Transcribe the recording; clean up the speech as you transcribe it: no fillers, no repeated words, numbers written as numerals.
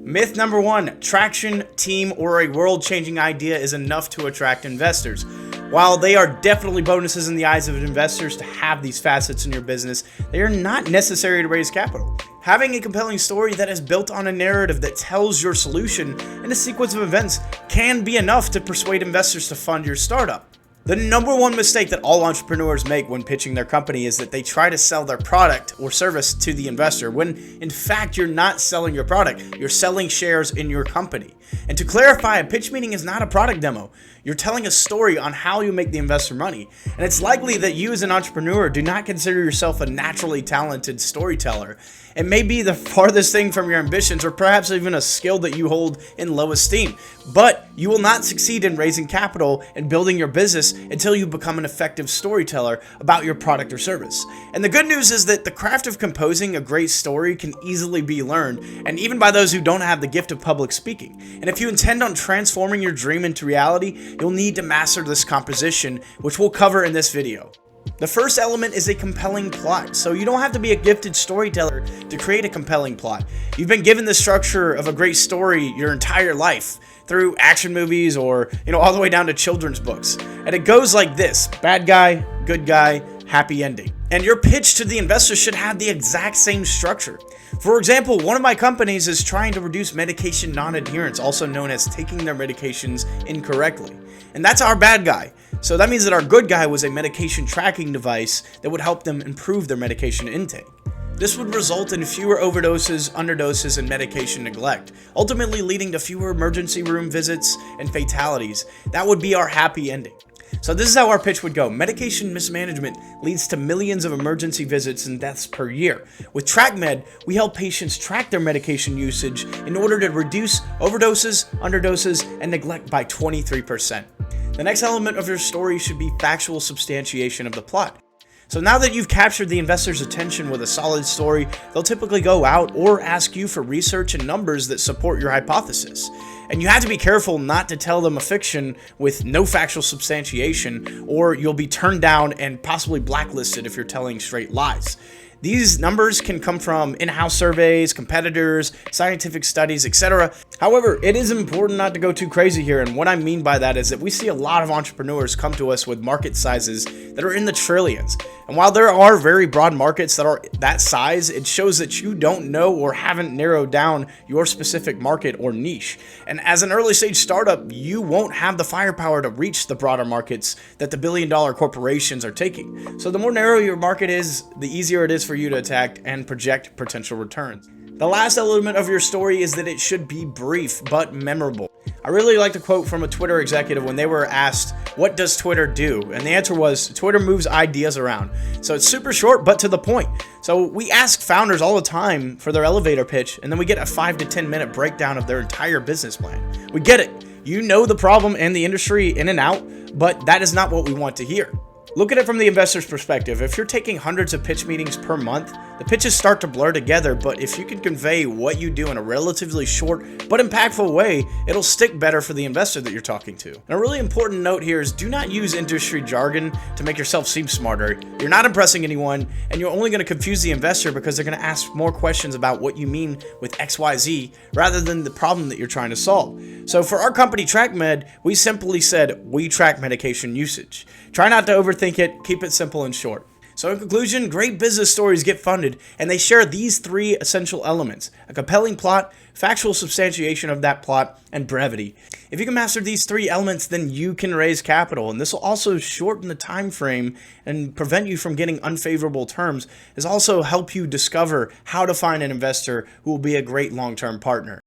Myth number one, traction, team, or a world-changing idea is enough to attract investors. While they are definitely bonuses in the eyes of investors to have these facets in your business, they are not necessary to raise capital. Having a compelling story that is built on a narrative that tells your solution in a sequence of events can be enough to persuade investors to fund your startup. The number one mistake that all entrepreneurs make when pitching their company is that they try to sell their product or service to the investor, when in fact you're not selling your product, you're selling shares in your company. And to clarify, a pitch meeting is not a product demo. You're telling a story on how you make the investor money. And it's likely that you as an entrepreneur do not consider yourself a naturally talented storyteller. It may be the farthest thing from your ambitions, or perhaps even a skill that you hold in low esteem. But you will not succeed in raising capital and building your business until you become an effective storyteller about your product or service. And the good news is that the craft of composing a great story can easily be learned, and even by those who don't have the gift of public speaking. And if you intend on transforming your dream into reality, you'll need to master this composition, which we'll cover in this video. The first element is a compelling plot. So you don't have to be a gifted storyteller to create a compelling plot. You've been given the structure of a great story your entire life through action movies or, all the way down to children's books. And it goes like this: bad guy, good guy, happy ending. And your pitch to the investor should have the exact same structure. For example, one of my companies is trying to reduce medication non-adherence, also known as taking their medications incorrectly. And that's our bad guy. So that means that our good guy was a medication tracking device that would help them improve their medication intake. This would result in fewer overdoses, underdoses, and medication neglect, ultimately leading to fewer emergency room visits and fatalities. That would be our happy ending. So this is how our pitch would go. Medication mismanagement leads to millions of emergency visits and deaths per year. With TrackMed, we help patients track their medication usage in order to reduce overdoses, underdoses, and neglect by 23%. The next element of your story should be factual substantiation of the plot. So now that you've captured the investor's attention with a solid story, they'll typically go out or ask you for research and numbers that support your hypothesis. And you have to be careful not to tell them a fiction with no factual substantiation, or you'll be turned down and possibly blacklisted if you're telling straight lies. These numbers can come from in-house surveys, competitors, scientific studies, etc. However, it is important not to go too crazy here, and what I mean by that is that we see a lot of entrepreneurs come to us with market sizes that are in the trillions. And while there are very broad markets that are that size, it shows that you don't know or haven't narrowed down your specific market or niche. And as an early stage startup, you won't have the firepower to reach the broader markets that the billion-dollar corporations are taking. So the more narrow your market is, the easier it is for you to attack and project potential returns. The last element of your story is that it should be brief but memorable. I really like to quote from a Twitter executive when they were asked, "What does Twitter do?" And the answer was, Twitter moves ideas around. So it's super short but to the point. So we ask founders all the time for their elevator pitch, and then we get a 5 to 10 minute breakdown of their entire business plan. We get it. You know the problem and the industry in and out, but that is not what we want to hear. Look at it from the investor's perspective. If you're taking hundreds of pitch meetings per month, the pitches start to blur together, but if you can convey what you do in a relatively short but impactful way, it'll stick better for the investor that you're talking to. And a really important note here is do not use industry jargon to make yourself seem smarter. You're not impressing anyone, and you're only going to confuse the investor because they're going to ask more questions about what you mean with XYZ rather than the problem that you're trying to solve. So for our company TrackMed, we simply said, we track medication usage. Try not to overthink it, keep it simple and short. So in conclusion, great business stories get funded, and they share these three essential elements: a compelling plot, factual substantiation of that plot, and brevity. If you can master these three elements, then you can raise capital, and this will also shorten the time frame and prevent you from getting unfavorable terms. This also help you discover how to find an investor who will be a great long-term partner.